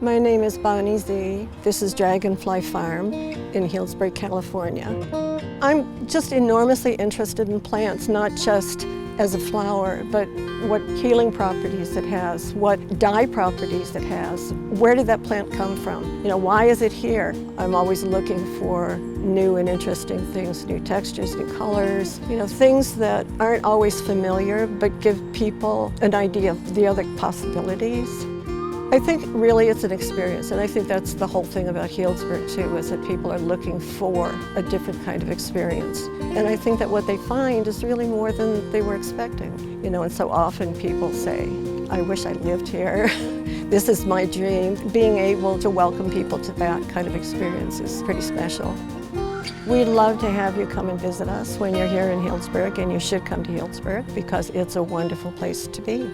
My name is Bonnie Z. This is Dragonfly Farm in Healdsburg, California. I'm just enormously interested in plants, not just as a flower, but what healing properties it has, what dye properties it has. Where did that plant come from? Why is it here? I'm always looking for new and interesting things, new textures, new colors, things that aren't always familiar, but give people an idea of the other possibilities. I think really it's an experience, and I think that's the whole thing about Healdsburg too, is that people are looking for a different kind of experience. And I think that what they find is really more than they were expecting. And so often people say, I wish I lived here. This is my dream. Being able to welcome people to that kind of experience is pretty special. We'd love to have you come and visit us when you're here in Healdsburg, and you should come to Healdsburg because it's a wonderful place to be.